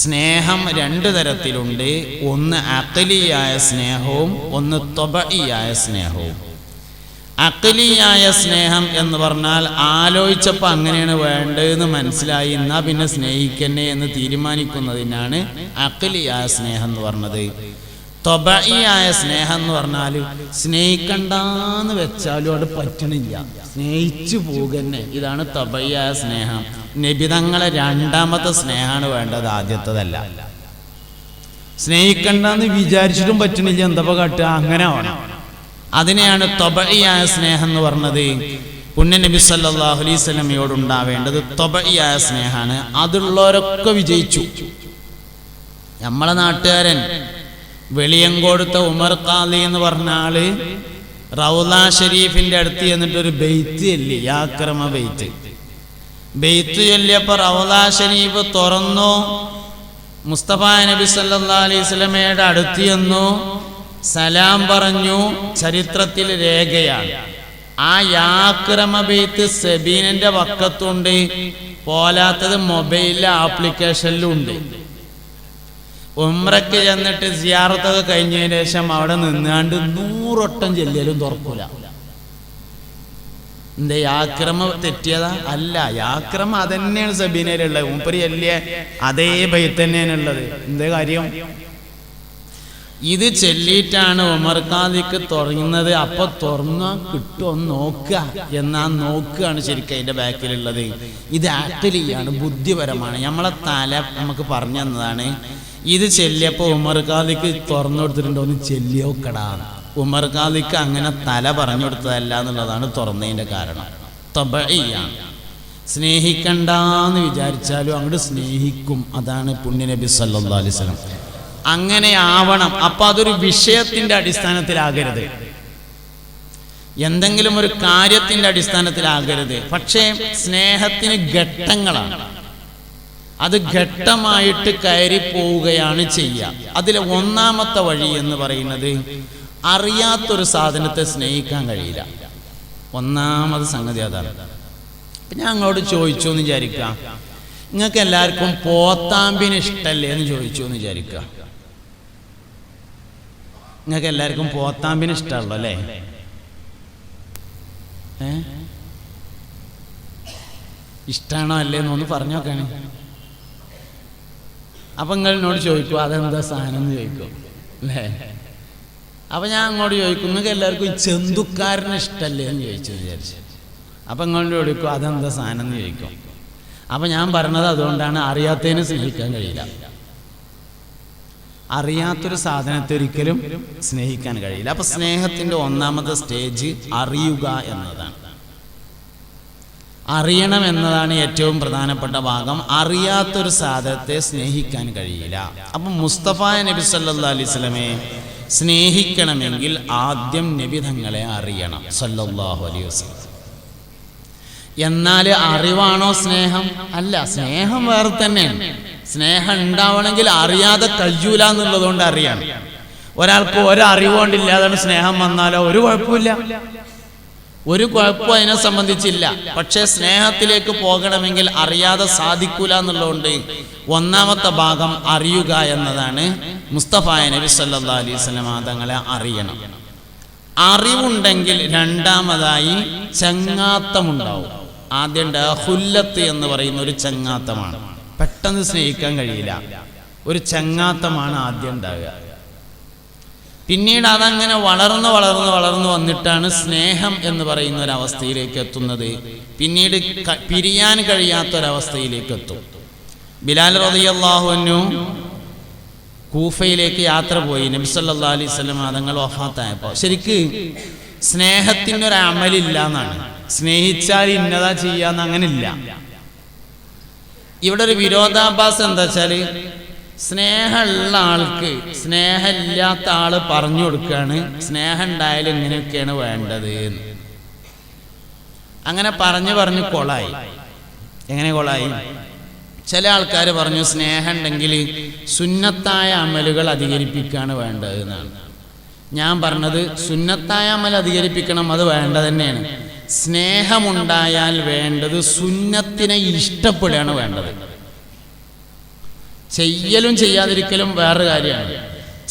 സ്നേഹം രണ്ട് തരത്തിലുണ്ട്. ഒന്ന് അഖ്ലിയായ സ്നേഹവും ഒന്ന് ത്വബഇയായ സ്നേഹവും. അഖ്ലിയായ സ്നേഹം എന്ന് പറഞ്ഞാൽ ആലോചിച്ചപ്പോൾ അങ്ങനെയാണ് വേണ്ടതെന്ന് മനസ്സിലായി, എന്നാ പിന്നെ സ്നേഹിക്കന്നെ എന്ന് തീരുമാനിക്കുന്നതിനാണ് അഖ്ലിയായ സ്നേഹം എന്ന് പറഞ്ഞത്. ത്വബഇയായ സ്നേഹം എന്ന് പറഞ്ഞാൽ സ്നേഹിക്കണ്ടെന്ന് വെച്ചാലും അത് പറ്റണില്ല, സ്നേഹിച്ചു പോകന്നെ. ഇതാണ് ത്വബഇയായ സ്നേഹം. നബിതങ്ങളെ രണ്ടാമത്തെ സ്നേഹമാണ് വേണ്ടത്, ആദ്യത്തതല്ല. സ്നേഹിക്കണ്ടെന്ന് വിചാരിച്ചിട്ടും പറ്റണില്ല, എന്താ കാട്ടുക, അങ്ങനെ വേണം. അതിനെയാണ് ത്വബഇയായ സ്നേഹം എന്ന് പറഞ്ഞത്. പുണ്യ നബി സല്ലല്ലാഹു അലൈഹി വസല്ലമയോട് ഉണ്ടാവേണ്ടത് ത്വബഇയായ സ്നേഹമാണ്. അതുള്ളവരൊക്കെ വിജയിച്ചു. നമ്മളെ നാട്ടുകാരൻ വെളിയങ്കോടുത്തെ ഉമർ ഖാദി എന്ന് പറഞ്ഞ ആള് റൗള ഷരീഫിന്റെ അടുത്ത് ചെന്നിട്ടൊരു ബെയ്ത്ത് ചൊല്ലി, യാക്രമ ബെയ്ത്ത്. ബെയ്ത്ത് ചൊല്ലിയപ്പോൾ റൗള ഷരീഫ് തുറന്നു, മുസ്തഫ നബി സല്ലല്ലാഹു അലൈഹി വസല്ലമയുടെ അടുത്ത് ചെന്നു, സലാം പറഞ്ഞു. ചരിത്രത്തിൽ രേഖയാണ്. ആ യാക്രമ ബെയ്ത്ത് സബീനന്റെ വക്കത്തുണ്ട്, പോലാത്തത് മൊബൈലിലെ ആപ്ലിക്കേഷനിലും ഉണ്ട്. ഉംറയ്ക്ക് ചെന്നിട്ട് സിയാറത്തൊക്കെ കഴിഞ്ഞതിന് ശേഷം അവിടെ നിന്നാണ്ട് 100 വട്ടം ചെല്ലിയാലും തുറക്കൂല. എന്താ യാക്രമ തെറ്റിയതാ? അല്ല, യാക്രമ അതന്നെയാണ് സബീനയിലുള്ളത്. മൂപ്പര് ചെല്ലിയ അതേ ബൈത്ത് തന്നെയാണുള്ളത്. എന്താ കാര്യം? ഇത് ചെല്ലിയിട്ടാണ് ഉമർ ഖാദിക്ക് തുറങ്ങുന്നത്. അപ്പൊ തുറന്നാ കിട്ടുമോ നോക്കുക എന്നാ നോക്കുകയാണ് ശരിക്കും അതിന്റെ ബാക്കിലുള്ളത്. ഇത് ആക്ച്വലിയാണ്, ബുദ്ധിപരമാണ്. നമ്മളെ തല നമുക്ക് പറഞ്ഞു തന്നതാണ്. ഇത് ചെല്ലിയപ്പോൾ ഉമർ ഖാദിക്ക് തുറന്നു കൊടുത്തിട്ടുണ്ടോ എന്ന് ചെല്ലിയോക്കടാന്ന്. ഉമർ ഖാദിക്ക് അങ്ങനെ തല പറഞ്ഞു കൊടുത്തതല്ല എന്നുള്ളതാണ് തുറന്നതിന്റെ കാരണം. ത്വബഇയാണ്. സ്നേഹിക്കണ്ടെന്ന് വിചാരിച്ചാലും അങ്ങോട്ട് സ്നേഹിക്കും. അതാണ് പുണ്യ നബി സല്ലല്ലാഹു അലൈഹി വസല്ലം. അങ്ങനെ ആവണം. അപ്പൊ അതൊരു വിഷയത്തിന്റെ അടിസ്ഥാനത്തിലാകരുത്, എന്തെങ്കിലും ഒരു കാര്യത്തിന്റെ അടിസ്ഥാനത്തിലാകരുത്. പക്ഷേ സ്നേഹത്തിന് ഘട്ടങ്ങളാണ്. അത് ഘട്ടമായിട്ട് കയറി പോവുകയാണ് ചെയ്യുക. അതിലെ ഒന്നാമത്തെ വഴി എന്ന് പറയുന്നത് അറിയാത്തൊരു സാധനത്തെ സ്നേഹിക്കാൻ കഴിയില്ല. ഒന്നാമത് സംഗതി അതാണ്. ഞാൻ അങ്ങോട്ട് ചോദിച്ചു എന്ന് വിചാരിക്കുക, നിങ്ങൾക്ക് എല്ലാവർക്കും പോത്താമ്പിന് ഇഷ്ടല്ലേ എന്ന് ചോദിച്ചു എന്ന് വിചാരിക്കുക. നിങ്ങൾക്ക് എല്ലാവർക്കും പോത്താമ്പിന് ഇഷ്ടമല്ലോ അല്ലേ? ഇഷ്ടമാണോ അല്ലേന്ന് ഒന്ന് പറഞ്ഞു നോക്കാണ്. അപ്പൊ നിങ്ങൾ എന്നോട് ചോദിക്കും അതെന്താ സാധനം എന്ന് ചോദിക്കും അല്ലേ? അപ്പൊ ഞാൻ അങ്ങോട്ട് ചോദിക്കും നിങ്ങൾക്ക് എല്ലാവർക്കും ചെന്തുക്കാരന് ഇഷ്ടല്ലേ എന്ന് ചോദിച്ചു വിചാരിച്ചു. അപ്പൊ നിങ്ങളോട് ചോദിക്കും അതെന്താ സാധനം എന്ന് ചോദിക്കും. അപ്പൊ ഞാൻ പറഞ്ഞത് അതുകൊണ്ടാണ് അറിയാത്തതിനെ സ്നേഹിക്കാൻ കഴിയില്ല. അറിയാത്തൊരു സാധനത്തെ ഒരിക്കലും സ്നേഹിക്കാൻ കഴിയില്ല. അപ്പൊ സ്നേഹത്തിന്റെ ഒന്നാമത്തെ സ്റ്റേജ് അറിയുക എന്നതാണ്. അറിയണം എന്നതാണ് ഏറ്റവും പ്രധാനപ്പെട്ട ഭാഗം. അറിയാത്തൊരു സാധനത്തെ സ്നേഹിക്കാൻ കഴിയില്ല. അപ്പൊ മുസ്തഫ നബി സല്ലല്ലാഹു അലൈഹി വസല്ലമയെ സ്നേഹിക്കണമെങ്കിൽ ആദ്യം നബി തങ്ങളെ അറിയണം സല്ലല്ലാഹു അലൈഹി വസല്ലം. എന്നാൽ അറിവാണോ സ്നേഹം? അല്ല, സ്നേഹം വേറെ തന്നെയാണ്. സ്നേഹം ഉണ്ടാവണമെങ്കിൽ അറിയാതെ കഴിയൂല എന്നുള്ളതുകൊണ്ട് അറിയാണ്. ഒരാൾക്ക് ഒരറിവുകൊണ്ടില്ലാതെ സ്നേഹം വന്നാലോ ഒരു കുഴപ്പമില്ല, ഒരു കുഴപ്പവും അതിനെ സംബന്ധിച്ചില്ല. പക്ഷെ സ്നേഹത്തിലേക്ക് പോകണമെങ്കിൽ അറിയാതെ സാധിക്കൂല എന്നുള്ളതുകൊണ്ട് ഒന്നാമത്തെ ഭാഗം അറിയുക എന്നതാണ്. മുസ്തഫ നബി സല്ലല്ലാഹു അലൈഹി വസല്ലം തങ്ങളെ അറിയണം. അറിവുണ്ടെങ്കിൽ രണ്ടാമതായി ചങ്ങാത്തമുണ്ടാവും. ആദ്യം ഹുല്ലത്ത് എന്ന് പറയുന്ന ഒരു ചങ്ങാത്തമാണ്. പെട്ടെന്ന് സ്നേഹിക്കാൻ കഴിയില്ല, ഒരു ചങ്ങാത്തമാണ് ആദ്യം ഉണ്ടാവുക. പിന്നീട് അതങ്ങനെ വളർന്ന് വളർന്ന് വളർന്ന് വന്നിട്ടാണ് സ്നേഹം എന്ന് പറയുന്ന ഒരവസ്ഥയിലേക്ക് എത്തുന്നത്. പിന്നീട് പിരിയാൻ കഴിയാത്തൊരവസ്ഥയിലേക്ക് എത്തും. ബിലാൽ റളിയല്ലാഹു അൻഹു കൂഫയിലേക്ക് യാത്ര പോയി. നബി സല്ലല്ലാഹു അലൈഹി വസല്ലം തങ്ങൾ വഫാത്തായപ്പോൾ ശരിക്ക് സ്നേഹത്തിൻ്റെ ഒരു അമലില്ല എന്നാണ്. സ്നേഹിച്ചാൽ ഇന്നതാ ചെയ്യാന്ന് അങ്ങനെ ഇല്ല. ഇവിടെ ഒരു വിരോധാഭാസം എന്താ വെച്ചാൽ സ്നേഹമുള്ള ആൾക്ക് സ്നേഹമില്ലാത്ത ആള് പറഞ്ഞു കൊടുക്കുകയാണ് സ്നേഹം ഉണ്ടായാലും ഇങ്ങനെയൊക്കെയാണ് വേണ്ടത്. അങ്ങനെ പറഞ്ഞു പറഞ്ഞു കൊളായി. എങ്ങനെ കൊളായി? ചില ആൾക്കാർ പറഞ്ഞു സ്നേഹം ഉണ്ടെങ്കിൽ സുന്നത്തായ അമലുകൾ അധികരിപ്പിക്കുകയാണ് വേണ്ടത് എന്നാണ്. ഞാൻ പറഞ്ഞത് സുന്നത്തായ അമൽ അധികരിപ്പിക്കണം, അത് വേണ്ടത് തന്നെയാണ്. സ്നേഹമുണ്ടായാൽ വേണ്ടത് സുന്നത്തിനെ ഇഷ്ടപ്പെടുകയാണ് വേണ്ടത്. ചെയ്യലും ചെയ്യാതിരിക്കലും വേറൊരു കാര്യമാണ്.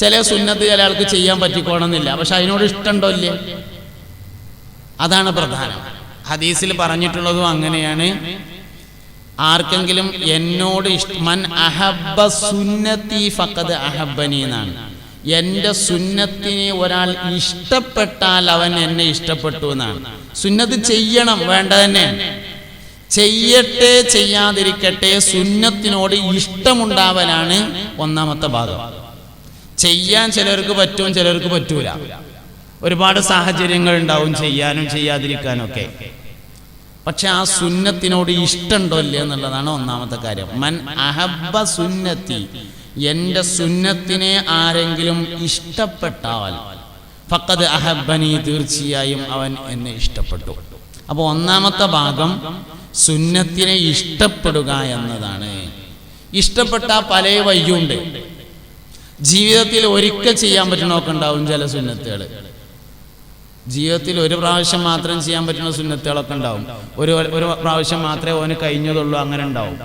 ചില സുന്നത്ത് ചില ആൾക്ക് ചെയ്യാൻ പറ്റിക്കോണമെന്നില്ല, പക്ഷെ അതിനോട് ഇഷ്ടമുണ്ടോ ഇല്ലേ, അതാണ് പ്രധാനം. ഹദീസിൽ പറഞ്ഞിട്ടുള്ളതും അങ്ങനെയാണ്. ആർക്കെങ്കിലും എന്നോട് മൻ അഹബ്ബ സുന്നത്തി ഫഖദ് അഹബ്ബനി എന്നാണ്. എൻ്റെ സുന്നത്തിനെ ഒരാൾ ഇഷ്ടപ്പെട്ടാൽ അവൻ എന്നെ ഇഷ്ടപ്പെട്ടു എന്നാണ്. സുന്നത്ത് ചെയ്യണം, വേണ്ട തന്നെ, ചെയ്യട്ടെ ചെയ്യാതിരിക്കട്ടെ, സുന്നത്തിനോട് ഇഷ്ടമുണ്ടാവലാണ് ഒന്നാമത്തെ ഭാഗം. ചെയ്യാൻ ചിലർക്ക് പറ്റും, ചിലർക്ക് പറ്റൂല. ഒരുപാട് സാഹചര്യങ്ങൾ ഉണ്ടാവും ചെയ്യാനും ചെയ്യാതിരിക്കാനും ഒക്കെ. പക്ഷെ ആ സുന്നത്തിനോട് ഇഷ്ടമുണ്ടോ ഇല്ലേ എന്നുള്ളതാണ് ഒന്നാമത്തെ കാര്യം. മൻ അഹബ്ബ സുന്നത്തി, എൻ്റെ സുന്നത്തിനെ ആരെങ്കിലും ഇഷ്ടപ്പെട്ടാൽ ഫഖദ് അഹബ്ബനി, തീർച്ചയായും അവൻ എന്നെ ഇഷ്ടപ്പെട്ടു. അപ്പോൾ ഒന്നാമത്തെ ഭാഗം സുന്നത്തിനെ ഇഷ്ടപ്പെടുക എന്നതാണ്. ഇഷ്ടപ്പെട്ട പല വഴിയുണ്ട്. ജീവിതത്തിൽ ഒരിക്കൽ ചെയ്യാൻ പറ്റണമൊക്കെ ഉണ്ടാവും ചില സുന്നത്തുകൾ. ജീവിതത്തിൽ ഒരു പ്രാവശ്യം മാത്രം ചെയ്യാൻ പറ്റുന്ന സുന്നത്തുകളൊക്കെ ഉണ്ടാവും. ഒരു പ്രാവശ്യം മാത്രമേ ഓന് കഴിഞ്ഞതുള്ളൂ, അങ്ങനെ ഉണ്ടാവും.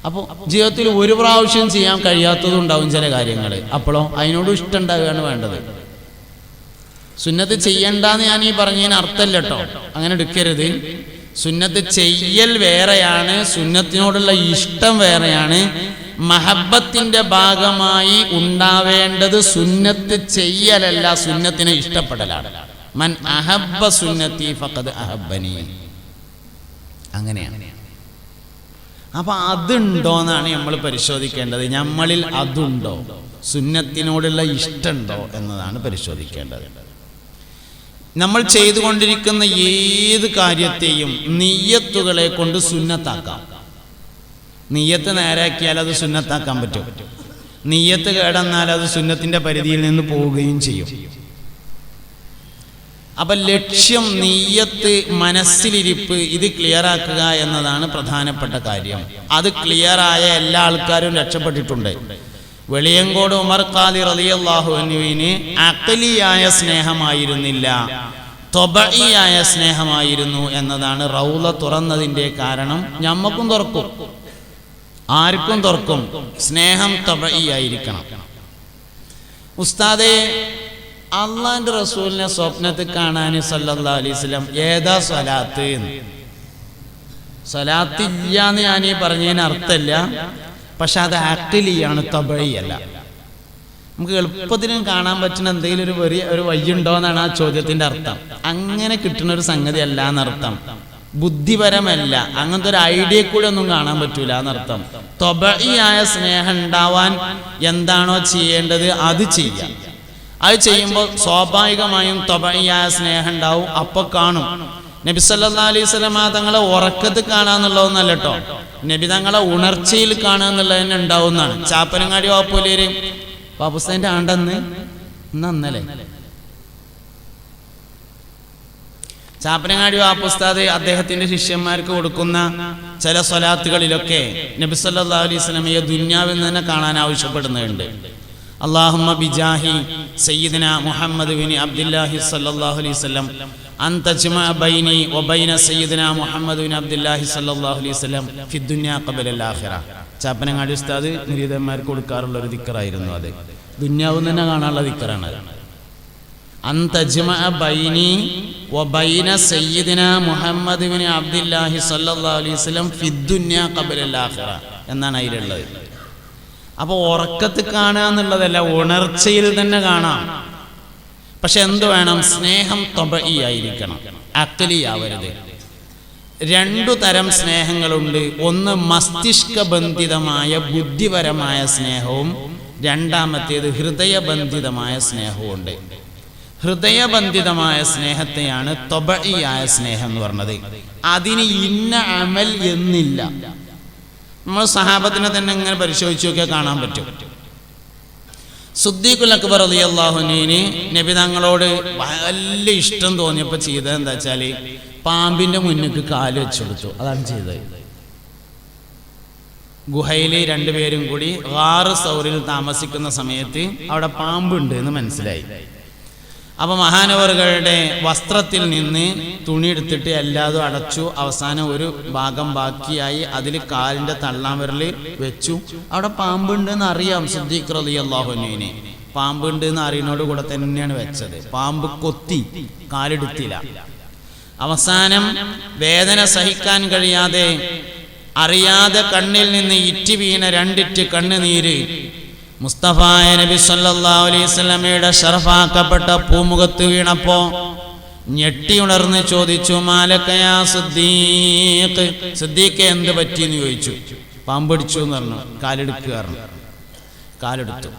അപ്പോൾ ജീവിതത്തിൽ ഒരു പ്രാവശ്യം ചെയ്യാൻ കഴിയാത്തതും ഉണ്ടാവും ചില കാര്യങ്ങൾ. അപ്പോഴോ അതിനോട് ഇഷ്ടം ഉണ്ടാവുകയാണ് വേണ്ടത്. സുന്നത്ത് ചെയ്യണ്ടെന്ന് ഞാൻ ഈ പറഞ്ഞതിന് അർത്ഥമല്ല കേട്ടോ, അങ്ങനെ എടുക്കരുത്. സുന്നത്ത് ചെയ്യൽ വേറെയാണ്, സുന്നത്തിനോടുള്ള ഇഷ്ടം വേറെയാണ്. മഹബത്തിന്റെ ഭാഗമായി ഉണ്ടാവേണ്ടത് സുന്നത്ത് ചെയ്യലല്ല, സുന്നത്തിനെ ഇഷ്ടപ്പെടലാണ്. മൻ അഹബ്ബ സുന്നത്തി ഫഖദ് അഹബ്ബനി, അങ്ങനെയാണ്. അപ്പൊ അതുണ്ടോന്നാണ് നമ്മൾ പരിശോധിക്കേണ്ടത്. നമ്മളിൽ അതുണ്ടോ, സുന്നത്തിനോടുള്ള ഇഷ്ടമുണ്ടോ എന്നതാണ് പരിശോധിക്കേണ്ടത്. നമ്മൾ ചെയ്തുകൊണ്ടിരിക്കുന്ന ഏത് കാര്യത്തെയും നിയ്യത്തുകളെ കൊണ്ട് സുന്നത്താക്കാം. നിയ്യത്ത് നേരാക്കിയാൽ അത് സുന്നത്താക്കാൻ പറ്റും. നിയ്യത്ത് കേടന്നാൽ അത് സുന്നത്തിന്റെ പരിധിയിൽ നിന്ന് പോവുകയും ചെയ്യും. അപ്പൊ ലക്ഷ്യം, നിയ്യത്ത്, മനസ്സിലിരിപ്പ്, ഇത് ക്ലിയറാക്കുക എന്നതാണ് പ്രധാനപ്പെട്ട കാര്യം. അത് ക്ലിയറായ എല്ലാ ആൾക്കാരും രക്ഷപ്പെട്ടിട്ടുണ്ട്. വെളിയങ്കോട് ഉമർ ഖാദി റളിയല്ലാഹു അൻഹുവിന് അഖലിയായ സ്നേഹമായിരുന്നില്ല, ത്വബഈയായ സ്നേഹമായിരുന്നു എന്നതാണ് റൗള തുറന്നതിന്റെ കാരണം. ഞമ്മക്കും തുറക്കും, ആർക്കും തുറക്കും. സ്നേഹം ത്വബഈയായിരിക്കണം. ഉസ്താദേ, അള്ളാന്റെ റസൂലിനെ സ്വപ്നത്തിൽ കാണാൻ സല്ലല്ലാഹു അലൈഹി വസല്ലം ഏതാ സ്വലാത്ത്? സ്വലാത്ത് ഇല്ലാന്ന് ഞാൻ ഈ പറഞ്ഞതിന് അർത്ഥമില്ല, പക്ഷെ അത് അഖ്ലിയാണ്, തബഈയല്ല. നമുക്ക് എളുപ്പത്തിനും കാണാൻ പറ്റുന്ന എന്തെങ്കിലും ഒരു വഴിയുണ്ടോ എന്നാണ് ആ ചോദ്യത്തിന്റെ അർത്ഥം. അങ്ങനെ കിട്ടുന്ന ഒരു സംഗതി അല്ല എന്നർത്ഥം. ബുദ്ധിപരമല്ല, അങ്ങനത്തെ ഒരു ഐഡിയ കൂടെ ഒന്നും കാണാൻ പറ്റൂല എന്നർത്ഥം. തബഈയായ സ്നേഹം ഉണ്ടാവാൻ എന്താണോ ചെയ്യേണ്ടത് അത് ചെയ്യാം. അത് ചെയ്യുമ്പോൾ സ്വാഭാവികമായും തബഈയായ സ്നേഹം ഉണ്ടാവും. അപ്പൊ കാണും. നബി സല്ലല്ലാഹു അലൈഹി വസല്ലം തങ്ങളെ ഉറക്കത്ത് കാണാന്നുള്ളതൊന്നല്ല കേട്ടോ, നബി തങ്ങളെ ഉണർച്ചയിൽ കാണുക എന്നുള്ളത് തന്നെ ഉണ്ടാവുന്നതാണ്. ചാപ്പനങ്ങാടി വാപ്പൂലേര് പാപ്പുസ്താന്റെ ആണ്ടെന്ന് ഇന്നലെ ചാപ്പനങ്ങാടി വാപ്പുസ്താദ് അദ്ദേഹത്തിന്റെ ശിഷ്യന്മാർക്ക് കൊടുക്കുന്ന ചില സ്വലാത്തുകളിലൊക്കെ നബി സല്ലല്ലാഹു അലൈഹി വസല്ലമയെ ദുനിയാവിൽ നിന്ന് തന്നെ കാണാൻ ആവശ്യപ്പെടുന്നുണ്ട്. അല്ലാഹുമ്മ ബിജാഹി സയ്യിദന മുഹമ്മദ് ബിൻ അബ്ദുല്ലാഹി സല്ലല്ലാഹു അലൈഹി വസല്ലം അൻ തജ്മഅ ബൈനി വബൈന സയ്യിദന മുഹമ്മദ് ബിൻ അബ്ദുല്ലാഹി സല്ലല്ലാഹു അലൈഹി വസല്ലം ഫി ദുനിയ ഖബലൽ ആഖിറ. ചാപ്പനങ്ങാടി ഉസ്താദ് മുരീദന്മാർക്ക് കൊടുക്കാറുള്ള ഒരു ദിക്റായിരുന്നു. അത് ദുനിയാവിൽ തന്നെ കാണാനുള്ള ദിക്റാണ്. അൻ തജ്മഅ ബൈനി വബൈന സയ്യിദന മുഹമ്മദ് ബിൻ അബ്ദുല്ലാഹി സല്ലല്ലാഹു അലൈഹി വസല്ലം ഫി ദുനിയ ഖബലൽ ആഖിറ എന്നാണ് അതിലുള്ളത്. അപ്പോൾ ഉറക്കത്ത് കാണുക എന്നുള്ളതല്ല, ഉണർച്ചയിൽ തന്നെ കാണാം. പക്ഷെ എന്ത് വേണം? സ്നേഹം തബഈയായിരിക്കണം, അഖ്ലിയാവരുത്. രണ്ടു തരം സ്നേഹങ്ങളുണ്ട്. ഒന്ന് മസ്തിഷ്കബന്ധിതമായ ബുദ്ധിപരമായ സ്നേഹവും രണ്ടാമത്തേത് ഹൃദയബന്ധിതമായ സ്നേഹവുമുണ്ട്. ഹൃദയബന്ധിതമായ സ്നേഹത്തെയാണ് തബഈയായ സ്നേഹം എന്ന് പറഞ്ഞത്. അതിന് ഇന്ന അമൽ എന്നില്ല. നമ്മൾ സഹാബത്തിനെ തന്നെ ഇങ്ങനെ പരിശോധിച്ച് നോക്കിയാൽ കാണാൻ പറ്റും. സിദ്ദീഖുൽ അക്ബർ റളിയല്ലാഹു അൻഹുവിന് നബി തങ്ങളോട് വലിയ ഇഷ്ടം തോന്നിയപ്പോൾ ചെയ്തത് എന്താ വെച്ചാൽ പാമ്പിന്റെ മുന്നിലേക്ക് കാല് വെച്ചു കൊടുത്തു. അതാണ് ചെയ്തത്. ഗുഹയിൽ രണ്ടുപേരും കൂടി ഗാർ സൗറിൽ താമസിക്കുന്ന സമയത്ത് അവിടെ പാമ്പുണ്ട് എന്ന് മനസ്സിലായി. അപ്പം മഹാനവറുകളുടെ വസ്ത്രത്തിൽ നിന്ന് തുണി എടുത്തിട്ട് എല്ലാതും അടച്ചു. അവസാനം ഒരു ഭാഗം ബാക്കിയായി അതിൽ കാലിൻ്റെ തള്ളാംവിരൽ വെച്ചു. അവിടെ പാമ്പുണ്ടെന്ന് അറിയാം സിദ്ദീഖ് റളിയല്ലാഹു അൻഹുവിനെ. പാമ്പുണ്ട് എന്ന് അറിയുന്നതോട് കൂടെ തന്നെയാണ് വെച്ചത്. പാമ്പ് കൊത്തി, കാലെടുത്തില്ല. അവസാനം വേദന സഹിക്കാൻ കഴിയാതെ അറിയാതെ കണ്ണിൽ നിന്ന് ഇറ്റി വീണ 2 ഇറ്റ് കണ്ണുനീര് മുസ്തഫായ നബി സല്ലല്ലാഹു അലൈഹി വസല്ലമയുടെ ശറഫാക്കപ്പെട്ട പൂമുഖത്ത് വീണപ്പോ ഞെട്ടി ഉണർന്ന് ചോദിച്ചു, മാലക യാ സിദ്ദീഖ്, സിദ്ദീഖ് എന്ത് പറ്റിയെന്ന് ചോദിച്ചു. പാമ്പടിച്ചു എന്ന് പറഞ്ഞു. കാലെടുക്കുക പറഞ്ഞു. കാലെടുത്തു.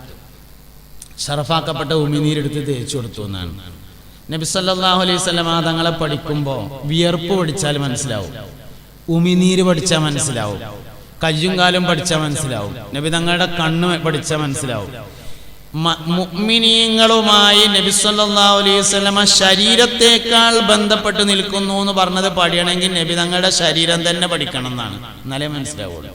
ശറഫാക്കപ്പെട്ട ഉമിനീരെടുത്ത് തേച്ചു കൊടുത്തു എന്നാണ്. നബി സല്ലല്ലാഹു അലൈഹി വസല്ലമ തങ്ങളെ പഠിക്കുമ്പോൾ വിയർപ്പ് പഠിച്ചാൽ മനസ്സിലാവും, ഉമിനീര് പഠിച്ചാൽ മനസ്സിലാവും, കയ്യും കാലും പഠിച്ചാൽ മനസ്സിലാവും, നബി തങ്ങളുടെ കണ്ണ് പഠിച്ചാൽ മനസ്സിലാവും. മുഅ്മിനീങ്ങളുമായി നബി സല്ലല്ലാഹു അലൈഹി വസല്ലമ ശരീരത്തേക്കാൾ ബന്ധപ്പെട്ട് നിൽക്കുന്നു എന്ന് പറഞ്ഞത് പഠിക്കണമെങ്കിൽ നബി തങ്ങളുടെ ശരീരം തന്നെ പഠിക്കണം എന്നാണ്. എന്നാലേ മനസ്സിലാവുള്ളൂ.